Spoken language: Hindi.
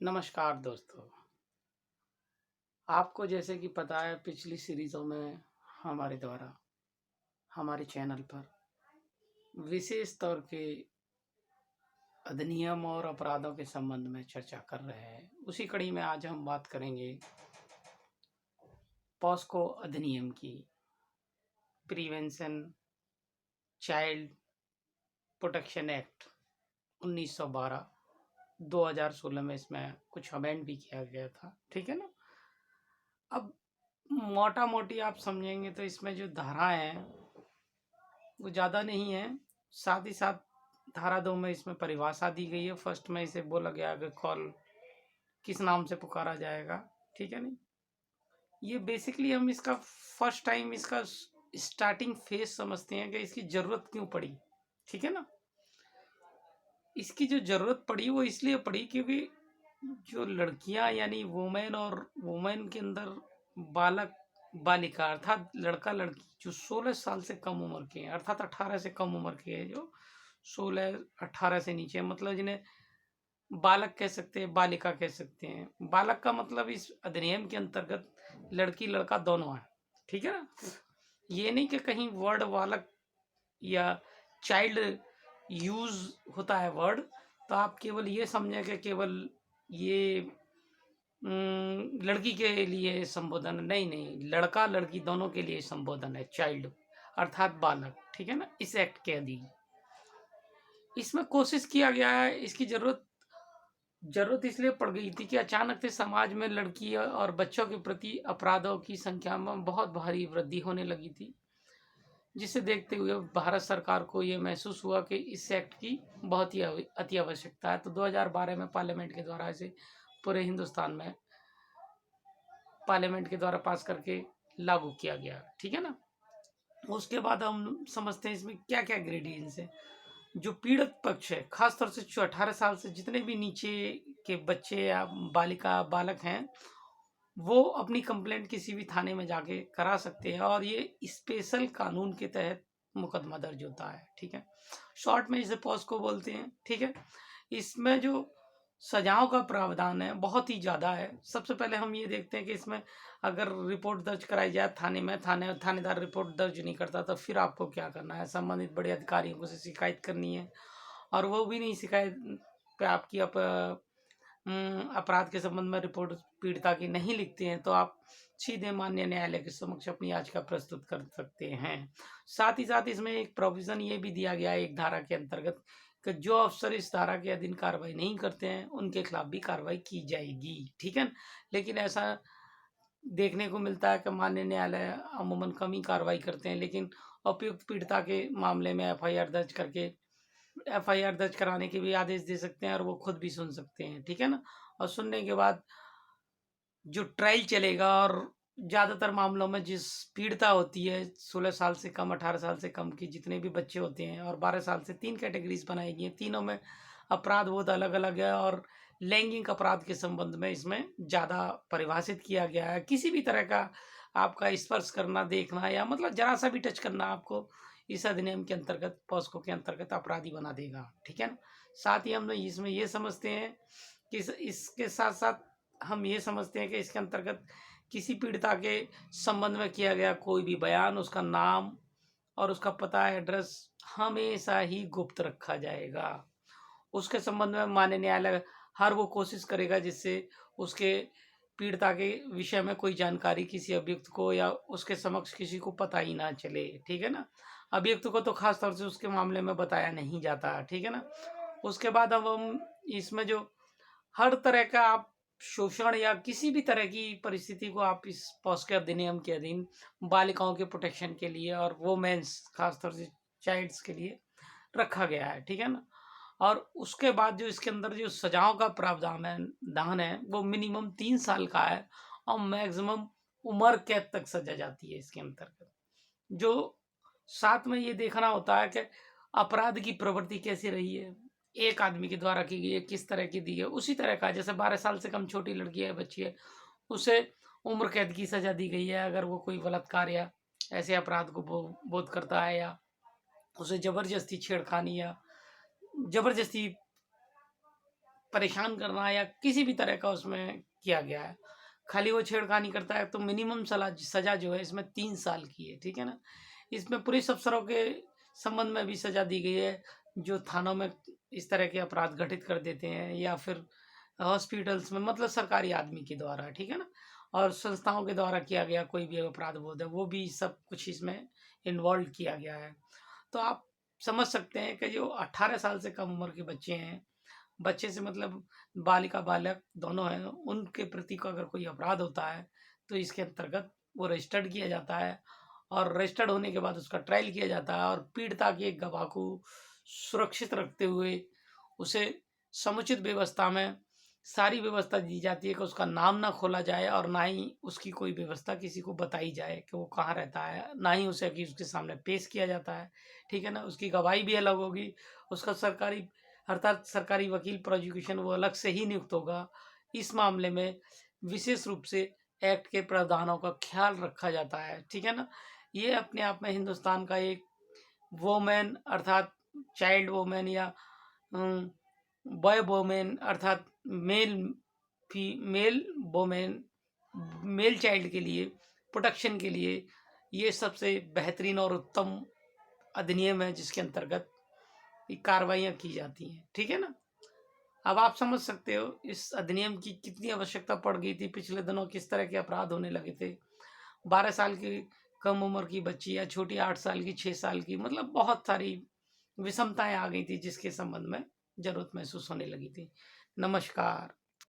नमस्कार दोस्तों। आपको जैसे कि पता है पिछली सीरीज़ों में हमारे द्वारा हमारे चैनल पर विशेष तौर के अधिनियम और अपराधों के संबंध में चर्चा कर रहे हैं। उसी कड़ी में आज हम बात करेंगे पॉस्को अधिनियम की। प्रिवेंशन चाइल्ड प्रोटेक्शन एक्ट 1912 2016 में इसमें कुछ अमेंड भी किया गया था, ठीक है ना। अब मोटा मोटी आप समझेंगे तो इसमें जो धाराएं हैं वो ज़्यादा नहीं है। साथ ही साथ धारा 2 में इसमें परिभाषा दी गई है। फर्स्ट में इसे बोला गया कि कॉल किस नाम से पुकारा जाएगा, ठीक है नहीं। ये बेसिकली हम इसका फर्स्ट टाइम इसका स्टार्टिंग फेज समझते हैं कि इसकी ज़रूरत क्यों पड़ी, ठीक है ना। इसकी जो ज़रूरत पड़ी वो इसलिए पड़ी क्योंकि जो लड़कियां यानी वुमेन और वुमेन के अंदर बालक बालिका अर्थात लड़का लड़की जो 16 साल से कम उम्र के हैं अर्थात 18 से कम उम्र के हैं, जो 16-18 से नीचे मतलब जिन्हें बालक कह सकते हैं, बालिका कह सकते हैं। बालक का मतलब इस अधिनियम के अंतर्गत लड़की लड़का दोनों है, ठीक है ना। ये नहीं कि कहीं वर्ड बालक या चाइल्ड यूज होता है वर्ड, तो आप केवल ये समझें कि केवल ये लड़की के लिए संबोधन नहीं, नहीं, लड़का लड़की दोनों के लिए संबोधन है चाइल्ड अर्थात बालक, ठीक है ना। इस एक्ट के अधीन इसमें कोशिश किया गया है। इसकी जरूरत इसलिए पड़ गई थी कि अचानक से समाज में लड़की और बच्चों के प्रति अपराधों की संख्या में बहुत भारी वृद्धि होने लगी थी, जिसे देखते हुए भारत सरकार को ये महसूस हुआ कि इस एक्ट की बहुत ही अति आवश्यकता है। तो 2012 में पार्लियामेंट के द्वारा इसे पूरे हिंदुस्तान में पार्लियामेंट के द्वारा पास करके लागू किया गया, ठीक है ना। उसके बाद हम समझते हैं इसमें क्या क्या इंग्रेडिएंट्स हैं। जो पीड़ित पक्ष है खासतौर से जो 18 साल से जितने भी नीचे के बच्चे या बालिका बालक हैं, वो अपनी कंप्लेंट किसी भी थाने में जाके करा सकते हैं और ये स्पेशल कानून के तहत मुकदमा दर्ज होता है, ठीक है। शॉर्ट में इसे पॉस्को बोलते हैं, ठीक है। इसमें जो सजाओं का प्रावधान है बहुत ही ज़्यादा है। सबसे पहले हम ये देखते हैं कि इसमें अगर रिपोर्ट दर्ज कराई जाए थाने में, थानेदार रिपोर्ट दर्ज नहीं करता तो फिर आपको क्या करना है, संबंधित बड़े अधिकारियों को से शिकायत करनी है। और वो भी नहीं शिकायत पे आपकी अपराध के संबंध में रिपोर्ट पीड़िता की नहीं लिखते हैं तो आप सीधे माननीय न्यायालय के समक्ष अपनी याचिका प्रस्तुत कर सकते हैं। साथ ही साथ इसमें एक प्रोविजन ये भी दिया गया है एक धारा के अंतर्गत कि जो अफसर इस धारा के अधीन कार्रवाई नहीं करते हैं उनके खिलाफ भी कार्रवाई की जाएगी, ठीक है। लेकिन ऐसा देखने को मिलता है कि माननीय न्यायालय अमूमन कम ही कार्रवाई करते हैं, लेकिन उपयुक्त पीड़िता के मामले में एफआईआर दर्ज कराने के भी आदेश दे सकते हैं और वो खुद भी सुन सकते हैं, ठीक है ना। और सुनने के बाद जो ट्रायल चलेगा और ज़्यादातर मामलों में जिस पीड़िता होती है 16 साल से कम 18 साल से कम की जितने भी बच्चे होते हैं और 12 साल से 3 कैटेगरीज बनाई गई हैं, तीनों में अपराध बहुत अलग अलग है और लैंगिक अपराध के संबंध में इसमें ज़्यादा परिभाषित किया गया है। किसी भी तरह का आपका स्पर्श करना, देखना या मतलब जरा सा भी टच करना आपको इस अधिनियम के अंतर्गत पॉस्को के अंतर्गत अपराधी बना देगा, ठीक है ना। साथ ही हम इसमें ये समझते हैं कि इसके साथ साथ हम ये समझते हैं कि इसके अंतर्गत किसी पीड़िता के संबंध में किया गया कोई भी बयान, उसका नाम और उसका पता एड्रेस हमेशा ही गुप्त रखा जाएगा। उसके संबंध में माननीय न्यायालय हर वो कोशिश करेगा जिससे उसके पीड़िता के विषय में कोई जानकारी किसी अभियुक्त को या उसके समक्ष किसी को पता ही ना चले, ठीक है ना। अभियुक्त को तो खास तौर से उसके मामले में बताया नहीं जाता, ठीक है ना। उसके बाद अब हम इसमें जो हर तरह का आप शोषण या किसी भी तरह की परिस्थिति को आप इस पॉस्को अधिनियम के अधीन बालिकाओं के प्रोटेक्शन के लिए और वोमेन्स खासतौर से चाइल्ड्स के लिए रखा गया है, ठीक है ना। और उसके बाद जो इसके अंदर जो सजाओं का प्रावधान है दान है वो मिनिमम 3 साल का है और मैक्सिमम उम्र कैद तक सजा जाती है इसके अंतर्गत। जो साथ में ये देखना होता है कि अपराध की प्रवृत्ति कैसी रही है, एक आदमी के द्वारा की गई है, किस तरह की दी है, उसी तरह का जैसे 12 साल से कम छोटी लड़की है, बच्ची है, उसे उम्र कैद की सजा दी गई है अगर वो कोई बलात्कार या ऐसे अपराध को बोध करता है या उसे जबरदस्ती छेड़खानी या जबरदस्ती परेशान करना या किसी भी तरह का उसमें किया गया है। खाली वो छेड़खानी करता है तो मिनिमम सज़ा जो है इसमें 3 साल की है, ठीक है ना? इसमें पुलिस अफ़सरों के संबंध में भी सज़ा दी गई है, जो थानों में इस तरह के अपराध घटित कर देते हैं या फिर हॉस्पिटल्स में, मतलब सरकारी आदमी के द्वारा, ठीक है ना? और संस्थाओं के द्वारा किया गया कोई भी अपराध बोध है, वो भी सब कुछ इसमें इन्वॉल्व किया गया है। तो आप समझ सकते हैं कि जो 18 साल से कम उम्र के बच्चे हैं, बच्चे से मतलब बालिका बालक दोनों हैं, उनके प्रति को अगर कोई अपराध होता है तो इसके अंतर्गत वो रजिस्टर्ड किया जाता है और रजिस्टर्ड होने के बाद उसका ट्रायल किया जाता है और पीड़िता के एक गवाह को सुरक्षित रखते हुए उसे समुचित व्यवस्था में सारी व्यवस्था दी जाती है कि उसका नाम ना खोला जाए और ना ही उसकी कोई व्यवस्था किसी को बताई जाए कि वो कहाँ रहता है, ना ही उसे कि उसके सामने पेश किया जाता है, ठीक है ना? उसकी गवाही भी अलग होगी, उसका सरकारी अर्थात सरकारी वकील प्रोसिक्यूशन वो अलग से ही नियुक्त होगा। इस मामले में विशेष रूप से एक्ट के प्रावधानों का ख्याल रखा जाता है, ठीक है ना? ये अपने आप में हिंदुस्तान का एक वोमेन अर्थात चाइल्ड वोमेन या बॉय वोमेन अर्थात male female women male child के लिए प्रोटेक्शन के लिए ये सबसे बेहतरीन और उत्तम अधिनियम है जिसके अंतर्गत ये कार्रवाइयाँ की जाती हैं, ठीक है ना? अब आप समझ सकते हो इस अधिनियम की कितनी आवश्यकता पड़ गई थी, पिछले दिनों किस तरह के अपराध होने लगे थे। 12 साल की कम उम्र की बच्ची या छोटी 8 साल की, 6 साल की, मतलब बहुत सारी विषमताएँ आ गई थी जिसके संबंध में ज़रूरत महसूस होने लगी थी। नमस्कार।